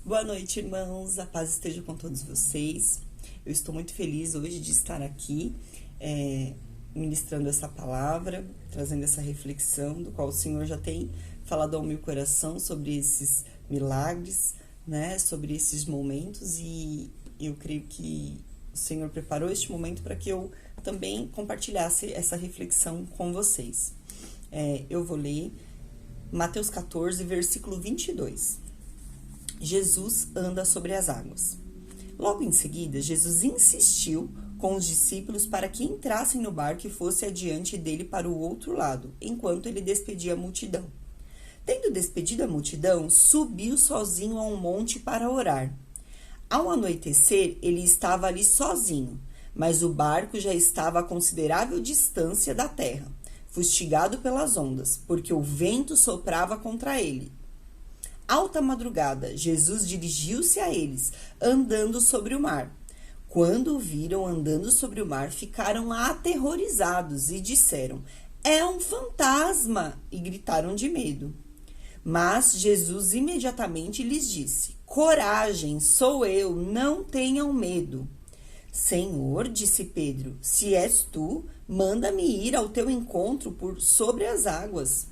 Boa noite, irmãos. A paz esteja com todos vocês. Eu estou muito feliz hoje de estar aqui, ministrando essa palavra, trazendo essa reflexão, do qual o Senhor já tem falado ao meu coração sobre esses milagres, né? Sobre esses momentos, e eu creio que o Senhor preparou este momento para que eu também compartilhasse essa reflexão com vocês. Eu vou ler Mateus 14, versículo 22. Jesus anda sobre as águas. Logo em seguida, Jesus insistiu com os discípulos para que entrassem no barco e fosse adiante dele para o outro lado, enquanto ele despedia a multidão. Tendo despedido a multidão, subiu sozinho a um monte para orar. Ao anoitecer, ele estava ali sozinho, mas o barco já estava a considerável distância da terra, fustigado pelas ondas, porque o vento soprava contra ele. Alta madrugada, Jesus dirigiu-se a eles, andando sobre o mar. Quando o viram andando sobre o mar, ficaram aterrorizados e disseram: "É um fantasma!" e gritaram de medo. Mas Jesus imediatamente lhes disse: "Coragem, sou eu, não tenham medo." "Senhor", disse Pedro, "se és tu, manda-me ir ao teu encontro por sobre as águas."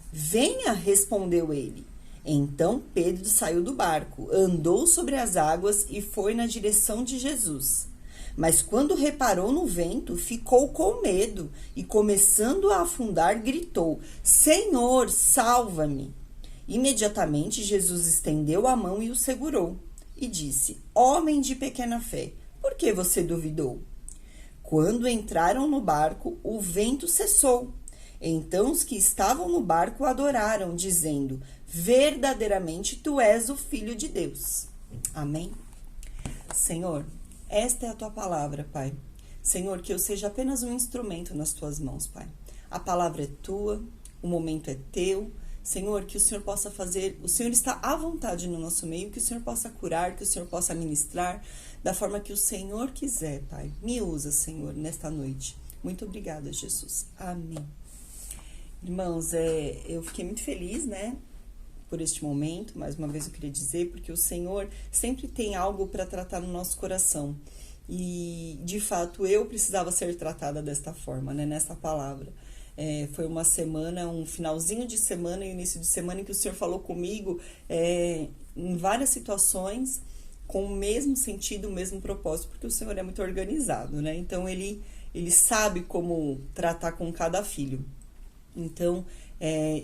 "Venha", respondeu ele. Então Pedro saiu do barco, andou sobre as águas e foi na direção de Jesus. Mas quando reparou no vento, ficou com medo e, começando a afundar, gritou: "Senhor, salva-me!" Imediatamente Jesus estendeu a mão e o segurou e disse: "Homem de pequena fé, por que você duvidou?" Quando entraram no barco, o vento cessou. Então os que estavam no barco adoraram, dizendo: "Verdadeiramente tu és o Filho de Deus." Amém? Senhor, esta é a tua palavra, Pai. Senhor, que eu seja apenas um instrumento nas tuas mãos, Pai. A palavra é tua, o momento é teu. Senhor, que o Senhor possa fazer, o Senhor está à vontade no nosso meio, que o Senhor possa curar, que o Senhor possa ministrar da forma que o Senhor quiser, Pai. Me usa, Senhor, nesta noite. Muito obrigada, Jesus. Amém. Irmãos, eu fiquei muito feliz, né, por este momento. Mais uma vez eu queria dizer, porque o Senhor sempre tem algo para tratar no nosso coração. E, de fato, eu precisava ser tratada desta forma, né, nessa palavra. Foi uma semana, um finalzinho de semana e início de semana em que o Senhor falou comigo em várias situações, com o mesmo sentido, o mesmo propósito, porque o Senhor é muito organizado, né? Então, Ele sabe como tratar com cada filho. Então,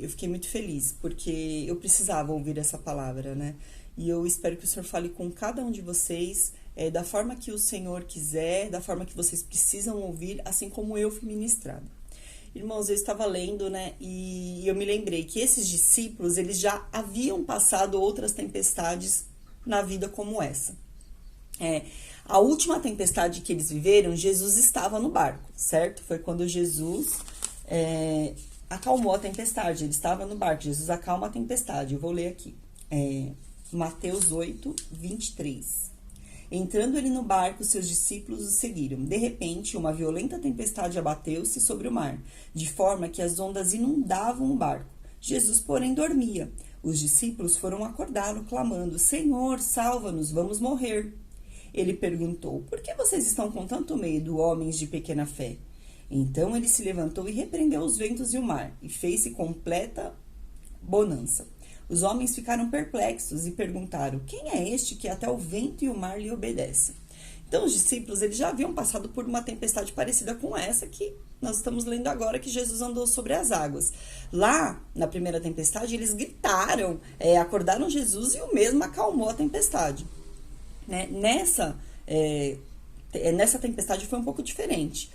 eu fiquei muito feliz, porque eu precisava ouvir essa palavra, né? E eu espero que o Senhor fale com cada um de vocês, da forma que o Senhor quiser, da forma que vocês precisam ouvir, assim como eu fui ministrada. Irmãos, eu estava lendo, né, e eu me lembrei que esses discípulos, eles já haviam passado outras tempestades na vida como essa. A última tempestade que eles viveram, Jesus estava no barco, certo? Foi quando Jesus acalmou a tempestade, ele estava no barco. Jesus acalma a tempestade. Eu vou ler aqui. Mateus 8, 23. Entrando ele no barco, seus discípulos o seguiram. De repente, uma violenta tempestade abateu-se sobre o mar, de forma que as ondas inundavam o barco. Jesus, porém, dormia. Os discípulos foram acordá-lo, clamando: "Senhor, salva-nos, vamos morrer." Ele perguntou: "Por que vocês estão com tanto medo, homens de pequena fé?" Então ele se levantou e repreendeu os ventos e o mar, e fez-se completa bonança. Os homens ficaram perplexos e perguntaram: "Quem é este que até o vento e o mar lhe obedecem?" Então os discípulos, eles já haviam passado por uma tempestade parecida com essa que nós estamos lendo agora, que Jesus andou sobre as águas. Lá, na primeira tempestade, eles gritaram, acordaram Jesus, e o mesmo acalmou a tempestade. Né? Nessa tempestade foi um pouco diferente.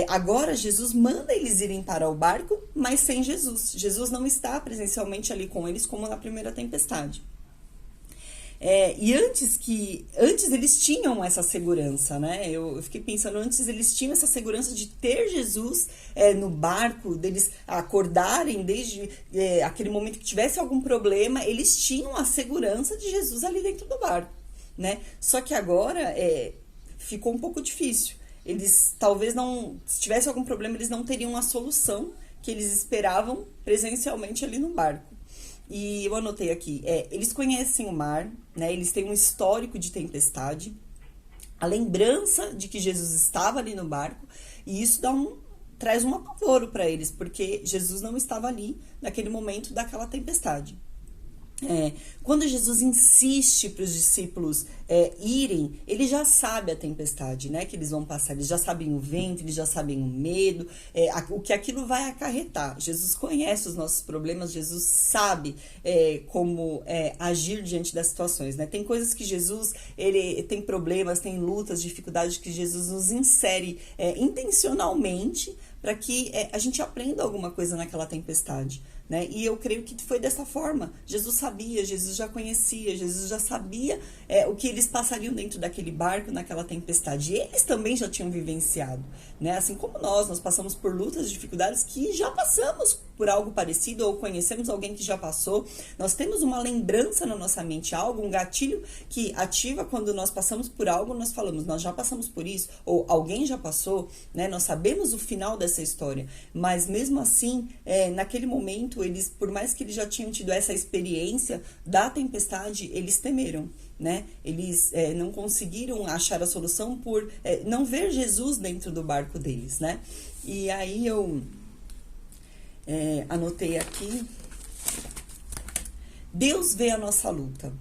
Agora Jesus manda eles irem para o barco, mas sem Jesus. Jesus não está presencialmente ali com eles, como na primeira tempestade. E antes eles tinham essa segurança, né? Eu fiquei pensando, antes eles tinham essa segurança de ter Jesus no barco, deles acordarem desde aquele momento que tivesse algum problema, eles tinham a segurança de Jesus ali dentro do barco, né? Só que agora ficou um pouco difícil. Eles talvez não, se tivesse algum problema, eles não teriam a solução que eles esperavam presencialmente ali no barco. E eu anotei aqui, eles conhecem o mar, né? Eles têm um histórico de tempestade, a lembrança de que Jesus estava ali no barco, e isso traz um apavoro para eles, porque Jesus não estava ali naquele momento daquela tempestade. Quando Jesus insiste para os discípulos irem, ele já sabe a tempestade, né, que eles vão passar, eles já sabem o vento, eles já sabem o medo, o que aquilo vai acarretar. Jesus conhece os nossos problemas, Jesus sabe como agir diante das situações, né? Tem coisas que Jesus, ele tem problemas, tem lutas, dificuldades que Jesus nos insere intencionalmente para que a gente aprenda alguma coisa naquela tempestade. Né? E eu creio que foi dessa forma. Jesus sabia, Jesus já conhecia, Jesus já sabia o que eles passariam dentro daquele barco, naquela tempestade. E eles também já tinham vivenciado, né? Assim como nós passamos por lutas, dificuldades que já passamos por algo parecido ou conhecemos alguém que já passou. Nós temos uma lembrança na nossa mente, um gatilho que ativa quando nós passamos por algo, nós falamos, nós já passamos por isso, ou alguém já passou, né? Nós sabemos o final dessa história, mas mesmo assim, naquele momento, eles, por mais que eles já tinham tido essa experiência da tempestade, eles temeram, né? Eles não conseguiram achar a solução por não ver Jesus dentro do barco deles, né? E aí eu anotei aqui, Deus vê a nossa luta.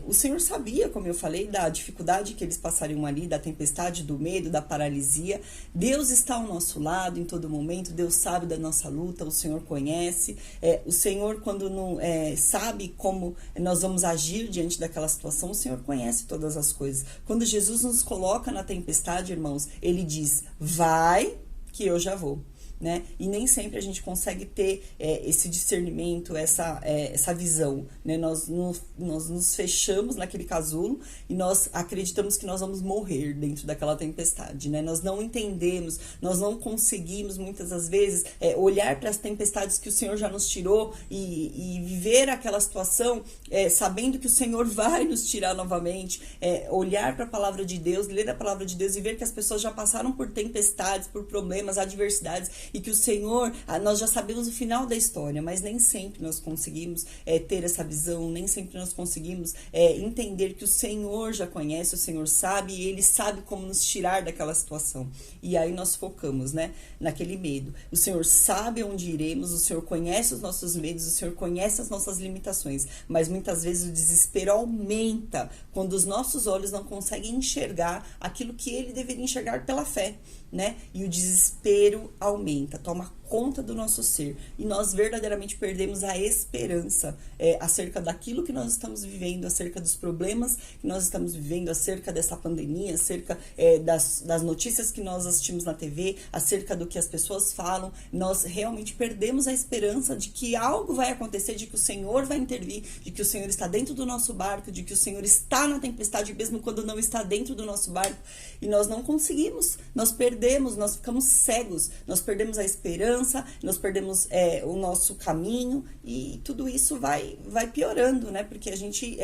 O Senhor sabia, como eu falei, da dificuldade que eles passariam ali, da tempestade, do medo, da paralisia. Deus está ao nosso lado em todo momento, Deus sabe da nossa luta, o Senhor conhece. O Senhor, quando não sabe como nós vamos agir diante daquela situação, o Senhor conhece todas as coisas. Quando Jesus nos coloca na tempestade, irmãos, Ele diz, vai que eu já vou. Né? E nem sempre a gente consegue ter esse discernimento, essa visão, né? Nós nos fechamos naquele casulo e nós acreditamos que nós vamos morrer dentro daquela tempestade, né? Nós não entendemos, nós não conseguimos muitas das vezes olhar para as tempestades que o Senhor já nos tirou e viver aquela situação sabendo que o Senhor vai nos tirar novamente, olhar para a palavra de Deus, ler a palavra de Deus e ver que as pessoas já passaram por tempestades, por problemas, adversidades, e que o Senhor, nós já sabemos o final da história, mas nem sempre nós conseguimos ter essa visão, nem sempre nós conseguimos entender que o Senhor já conhece, o Senhor sabe, e Ele sabe como nos tirar daquela situação. E aí nós focamos, né, naquele medo. O Senhor sabe onde iremos, o Senhor conhece os nossos medos, o Senhor conhece as nossas limitações, mas muitas vezes o desespero aumenta quando os nossos olhos não conseguem enxergar aquilo que Ele deveria enxergar pela fé, né? E o desespero aumenta, toma conta do nosso ser, e nós verdadeiramente perdemos a esperança acerca daquilo que nós estamos vivendo, acerca dos problemas que nós estamos vivendo, acerca dessa pandemia, acerca das notícias que nós assistimos na TV, acerca do que as pessoas falam. Nós realmente perdemos a esperança de que algo vai acontecer, de que o Senhor vai intervir, de que o Senhor está dentro do nosso barco, de que o Senhor está na tempestade mesmo quando não está dentro do nosso barco, e nós não conseguimos, nós perdemos, nós ficamos cegos, nós perdemos a esperança, nós perdemos o nosso caminho, e tudo isso vai piorando, né? Porque a gente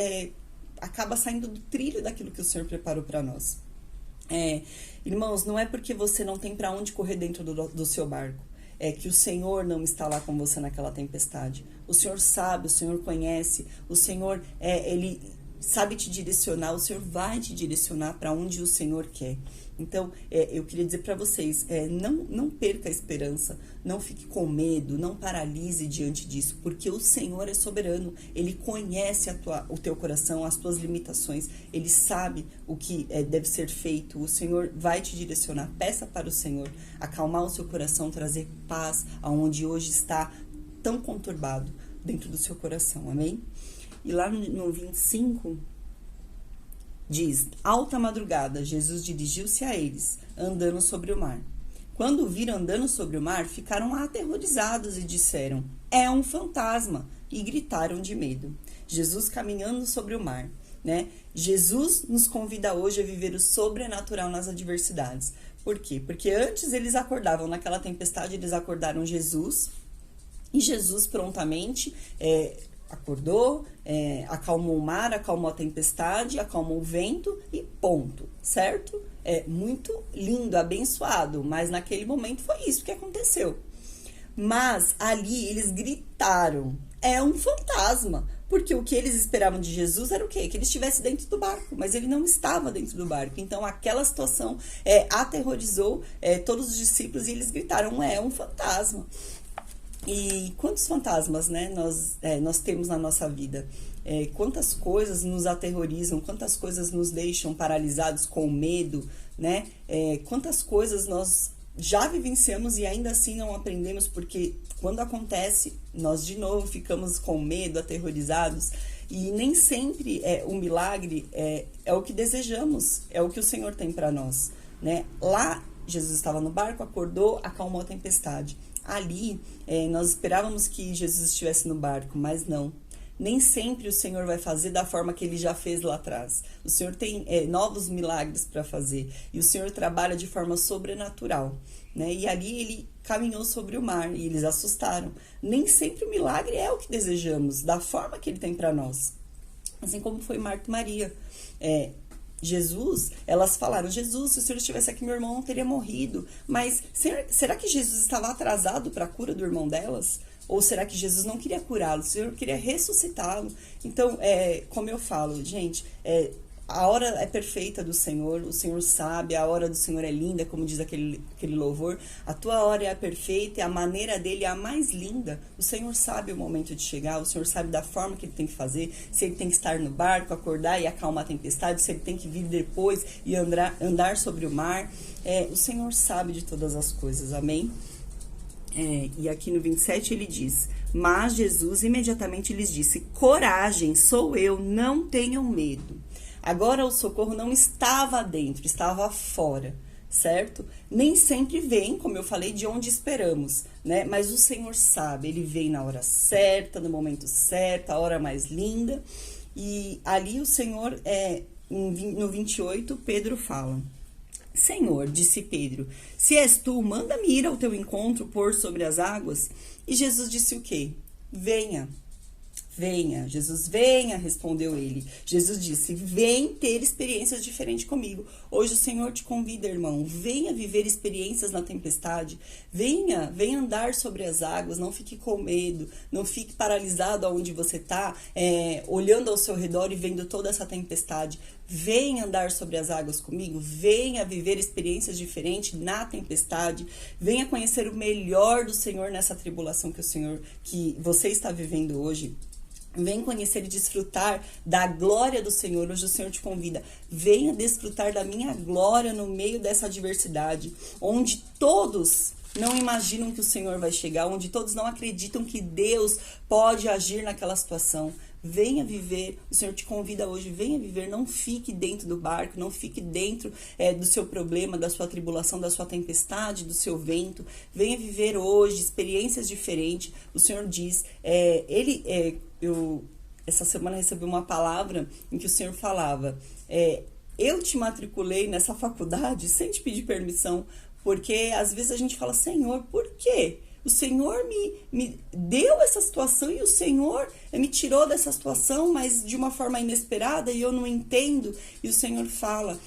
acaba saindo do trilho daquilo que o Senhor preparou para nós. Irmãos, não é porque você não tem para onde correr dentro do seu barco, que o Senhor não está lá com você naquela tempestade. O Senhor sabe, o Senhor conhece, o Senhor, Ele sabe te direcionar, o Senhor vai te direcionar para onde o Senhor quer. Então, eu queria dizer para vocês, não perca a esperança, não fique com medo, não paralise diante disso, porque o Senhor é soberano, Ele conhece o teu coração, as tuas limitações, Ele sabe o que deve ser feito, o Senhor vai te direcionar. Peça para o Senhor acalmar o seu coração, trazer paz aonde hoje está tão conturbado dentro do seu coração, amém? E lá no 25... diz, alta madrugada, Jesus dirigiu-se a eles, andando sobre o mar. Quando o viram andando sobre o mar, ficaram aterrorizados e disseram, é um fantasma, e gritaram de medo. Jesus caminhando sobre o mar, né? Jesus nos convida hoje a viver o sobrenatural nas adversidades. Por quê? Porque antes eles acordavam naquela tempestade, eles acordaram Jesus, e Jesus prontamente acordou, acalmou o mar, acalmou a tempestade, acalmou o vento e ponto, certo? Muito lindo, abençoado, mas naquele momento foi isso que aconteceu. Mas ali eles gritaram, é um fantasma. Porque o que eles esperavam de Jesus era o quê? Que ele estivesse dentro do barco, mas ele não estava dentro do barco. Então, aquela situação aterrorizou todos os discípulos e eles gritaram, é um fantasma. E quantos fantasmas, né, nós temos na nossa vida? Quantas coisas nos aterrorizam, quantas coisas nos deixam paralisados com medo, né? Quantas coisas nós já vivenciamos e ainda assim não aprendemos, porque quando acontece, nós de novo ficamos com medo, aterrorizados, e nem sempre o milagre é o que desejamos, é o que o Senhor tem para nós, né? Lá, Jesus estava no barco, acordou, acalmou a tempestade. Ali, nós esperávamos que Jesus estivesse no barco, mas não. Nem sempre o Senhor vai fazer da forma que ele já fez lá atrás. O Senhor tem novos milagres para fazer. E o Senhor trabalha de forma sobrenatural, né? E ali ele caminhou sobre o mar e eles assustaram. Nem sempre o milagre é o que desejamos, da forma que ele tem para nós. Assim como foi Marta e Maria. Jesus, elas falaram, Jesus, se o Senhor estivesse aqui, meu irmão não teria morrido. Mas será que Jesus estava atrasado para a cura do irmão delas? Ou será que Jesus não queria curá-lo? O Senhor queria ressuscitá-lo? Então, como eu falo, gente, a hora é perfeita do Senhor, o Senhor sabe, a hora do Senhor é linda, como diz aquele louvor. A tua hora é a perfeita e a maneira dele é a mais linda. O Senhor sabe o momento de chegar, o Senhor sabe da forma que ele tem que fazer, se ele tem que estar no barco, acordar e acalmar a tempestade, se ele tem que vir depois e andar sobre o mar. O Senhor sabe de todas as coisas, amém? E aqui no 27 ele diz, mas Jesus imediatamente lhes disse, coragem, sou eu, não tenham medo. Agora o socorro não estava dentro, estava fora, certo? Nem sempre vem, como eu falei, de onde esperamos, né? Mas o Senhor sabe, ele vem na hora certa, no momento certo, a hora mais linda. E ali o Senhor, no 28, Pedro fala, Senhor, disse Pedro, se és tu, manda-me ir ao teu encontro, pôr sobre as águas. E Jesus disse o quê? Venha. Venha, Jesus, venha, respondeu ele. Jesus disse, vem ter experiências diferentes comigo. Hoje o Senhor te convida, irmão, venha viver experiências na tempestade. Venha andar sobre as águas, não fique com medo, não fique paralisado aonde você está, olhando ao seu redor e vendo toda essa tempestade. Venha andar sobre as águas comigo, venha viver experiências diferentes na tempestade, venha conhecer o melhor do Senhor nessa tribulação que você está vivendo hoje. Vem conhecer e desfrutar da glória do Senhor. Hoje o Senhor te convida. Venha desfrutar da minha glória no meio dessa adversidade, onde todos não imaginam que o Senhor vai chegar, onde todos não acreditam que Deus pode agir naquela situação. Venha viver, o Senhor te convida hoje, venha viver, não fique dentro do barco, não fique dentro do seu problema, da sua tribulação, da sua tempestade, do seu vento. Venha viver hoje experiências diferentes. O Senhor diz, eu essa semana recebi uma palavra em que o Senhor falava, eu te matriculei nessa faculdade sem te pedir permissão, porque às vezes a gente fala, Senhor, por quê? O Senhor me deu essa situação e o Senhor me tirou dessa situação, mas de uma forma inesperada e eu não entendo. E o Senhor fala,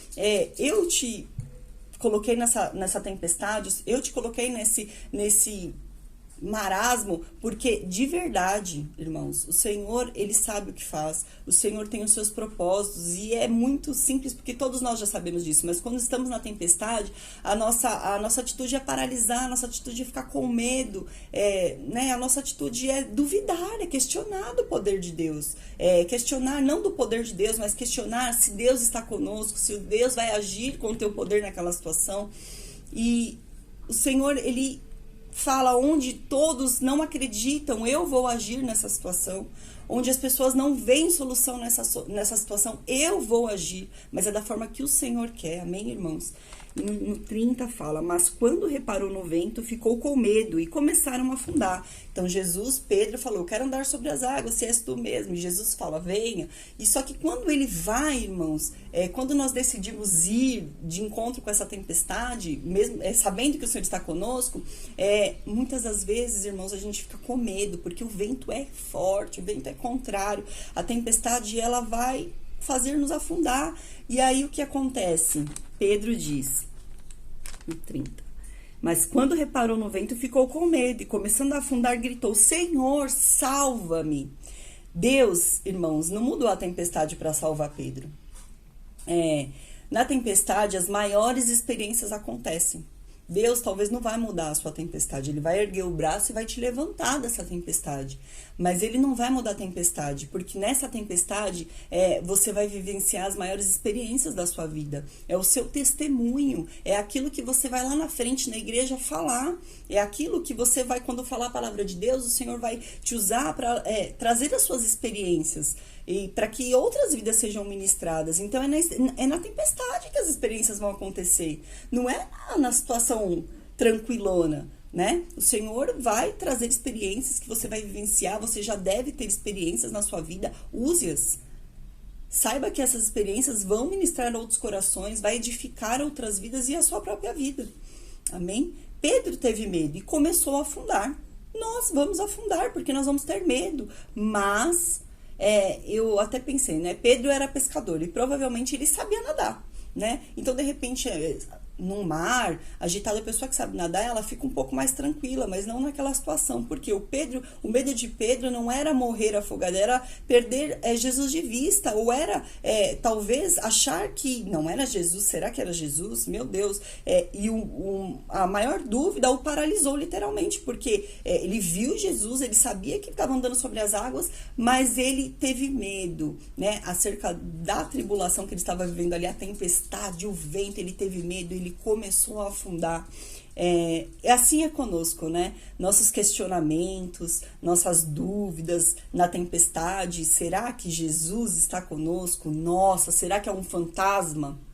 eu te coloquei nessa tempestade, eu te coloquei nesse marasmo, porque de verdade, irmãos, o Senhor, ele sabe o que faz, o Senhor tem os seus propósitos e é muito simples, porque todos nós já sabemos disso, mas quando estamos na tempestade, a nossa atitude é paralisar, a nossa atitude é ficar com medo, né? A nossa atitude é duvidar, é questionar do poder de Deus, questionar não do poder de Deus, mas questionar se Deus está conosco, se Deus vai agir com o teu poder naquela situação. E o Senhor, ele fala, onde todos não acreditam, eu vou agir nessa situação. Onde as pessoas não veem solução nessa situação, eu vou agir. Mas é da forma que o Senhor quer, amém, irmãos? No 30 fala, mas quando reparou no vento, ficou com medo e começaram a afundar. Então Pedro falou, quero andar sobre as águas, se és tu mesmo. E Jesus fala, venha. E só que quando ele vai, irmãos, quando nós decidimos ir de encontro com essa tempestade, mesmo sabendo que o Senhor está conosco, muitas das vezes, irmãos, a gente fica com medo, porque o vento é forte, o vento é contrário. A tempestade, ela vai fazer nos afundar. E aí o que acontece? Pedro diz, no 30, Mas quando reparou no vento, ficou com medo e, começando a afundar, gritou: Senhor, salva-me! Deus, irmãos, não mudou a tempestade para salvar Pedro. Na tempestade, as maiores experiências acontecem. Deus talvez não vai mudar a sua tempestade, ele vai erguer o braço e vai te levantar dessa tempestade, mas ele não vai mudar a tempestade, porque nessa tempestade você vai vivenciar as maiores experiências da sua vida, é o seu testemunho, é aquilo que você vai lá na frente na igreja falar, é aquilo que você vai, quando falar a palavra de Deus, o Senhor vai te usar para trazer as suas experiências, e para que outras vidas sejam ministradas. Então é na tempestade que as experiências vão acontecer, não é na situação tranquilona, né? O Senhor vai trazer experiências que você vai vivenciar, você já deve ter experiências na sua vida, use-as. Saiba que essas experiências vão ministrar outros corações, vai edificar outras vidas e a sua própria vida. Amém? Pedro teve medo e começou a afundar. Nós vamos afundar porque nós vamos ter medo, mas eu até pensei, né? Pedro era pescador e provavelmente ele sabia nadar, né? Então, de repente, num mar agitado, a pessoa que sabe nadar, ela fica um pouco mais tranquila, mas não naquela situação, porque o medo de Pedro não era morrer afogado, era perder Jesus de vista, ou era talvez achar que não era Jesus, será que era Jesus? Meu Deus, e a maior dúvida o paralisou literalmente, porque ele viu Jesus, ele sabia que estava andando sobre as águas, mas ele teve medo, né, acerca da tribulação que ele estava vivendo ali, a tempestade, o vento, ele teve medo, ele começou a afundar. Assim é conosco, né? Nossos questionamentos, nossas dúvidas na tempestade. Será que Jesus está conosco? Nossa, será que é um fantasma?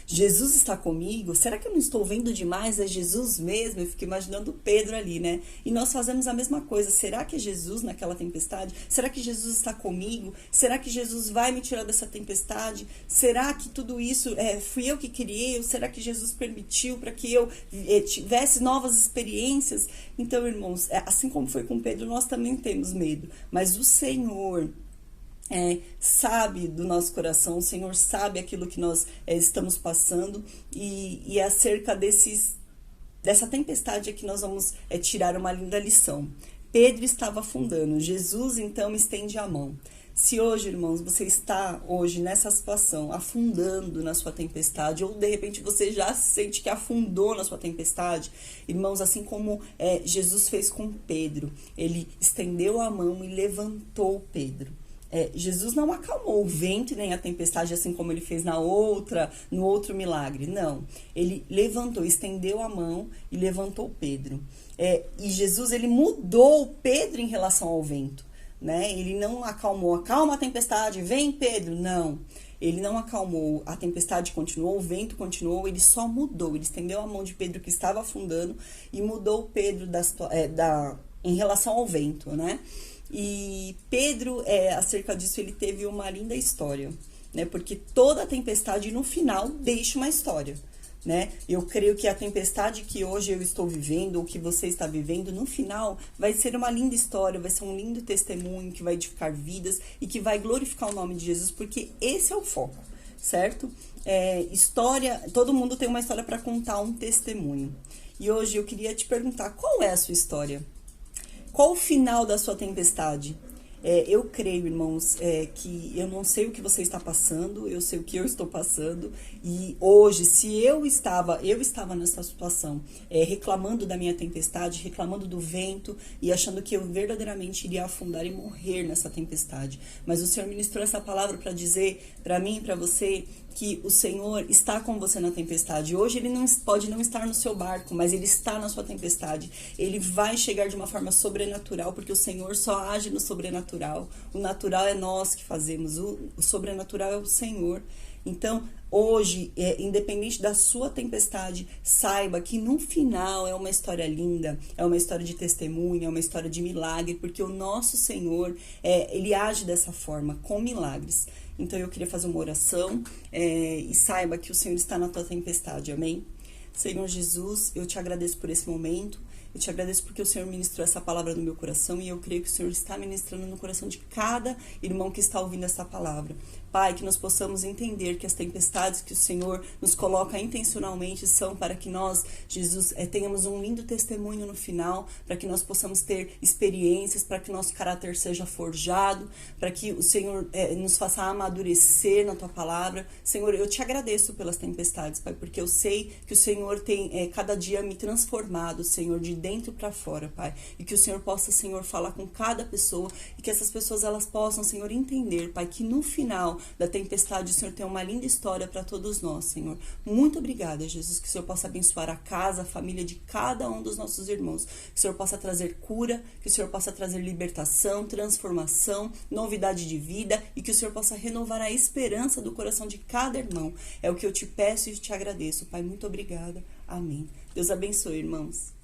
Jesus está comigo? Será que eu não estou vendo demais? É Jesus mesmo? Eu fico imaginando Pedro ali, né? E nós fazemos a mesma coisa. Será que é Jesus naquela tempestade? Será que Jesus está comigo? Será que Jesus vai me tirar dessa tempestade? Será que tudo isso fui eu que criei? Ou será que Jesus permitiu para que eu tivesse novas experiências? Então, irmãos, assim como foi com Pedro, nós também temos medo. Mas o Senhor sabe do nosso coração, o Senhor sabe aquilo que nós estamos passando e acerca dessa tempestade é que nós vamos tirar uma linda lição. Pedro estava afundando, Jesus então estende a mão. Se hoje, irmãos, você está hoje nessa situação, afundando na sua tempestade, ou de repente você já se sente que afundou na sua tempestade, irmãos, assim como Jesus fez com Pedro, ele estendeu a mão e levantou Pedro. Jesus não acalmou o vento nem a tempestade, assim como ele fez no outro milagre. Não, ele levantou, estendeu a mão e levantou Pedro. E Jesus, ele mudou Pedro em relação ao vento, né? Ele não acalma a tempestade, vem Pedro, não. Ele não acalmou, a tempestade continuou, o vento continuou, ele só mudou. Ele estendeu a mão de Pedro que estava afundando e mudou Pedro em relação ao vento, né? E Pedro, acerca disso, ele teve uma linda história, né? Porque toda tempestade, no final, deixa uma história, né? Eu creio que a tempestade que hoje eu estou vivendo, ou que você está vivendo, no final, vai ser uma linda história, vai ser um lindo testemunho que vai edificar vidas e que vai glorificar o nome de Jesus, porque esse é o foco, certo? História, todo mundo tem uma história para contar, um testemunho. E hoje eu queria te perguntar, qual é a sua história? Qual o final da sua tempestade? Eu creio, irmãos, que eu não sei o que você está passando, eu sei o que eu estou passando, e hoje, se eu estava nessa situação, reclamando da minha tempestade, reclamando do vento, e achando que eu verdadeiramente iria afundar e morrer nessa tempestade, mas o Senhor ministrou essa palavra para dizer para mim e para você que o Senhor está com você na tempestade. Hoje ele pode não estar no seu barco, mas ele está na sua tempestade. Ele vai chegar de uma forma sobrenatural, porque o Senhor só age no sobrenatural. O natural é nós que fazemos, o sobrenatural é o Senhor. Então, hoje, independente da sua tempestade, saiba que no final é uma história linda, é uma história de testemunho, é uma história de milagre, porque o nosso Senhor, ele age dessa forma, com milagres. Então, eu queria fazer uma oração e saiba que o Senhor está na tua tempestade, amém? Senhor Jesus, eu te agradeço por esse momento. Eu te agradeço porque o Senhor ministrou essa palavra no meu coração e eu creio que o Senhor está ministrando no coração de cada irmão que está ouvindo essa palavra. Pai, que nós possamos entender que as tempestades que o Senhor nos coloca intencionalmente são para que nós, Jesus, tenhamos um lindo testemunho no final, para que nós possamos ter experiências, para que nosso caráter seja forjado, para que o Senhor nos faça amadurecer na Tua palavra. Senhor, eu te agradeço pelas tempestades, Pai, porque eu sei que o Senhor tem cada dia me transformado, Senhor, de dentro para fora, Pai, e que o Senhor possa, Senhor, falar com cada pessoa e que essas pessoas elas possam, Senhor, entender, Pai, que no final da tempestade o Senhor tem uma linda história para todos nós, Senhor. Muito obrigada, Jesus, que o Senhor possa abençoar a casa, a família de cada um dos nossos irmãos, que o Senhor possa trazer cura, que o Senhor possa trazer libertação, transformação, novidade de vida e que o Senhor possa renovar a esperança do coração de cada irmão. É o que eu te peço e te agradeço, Pai. Muito obrigada. Amém. Deus abençoe, irmãos.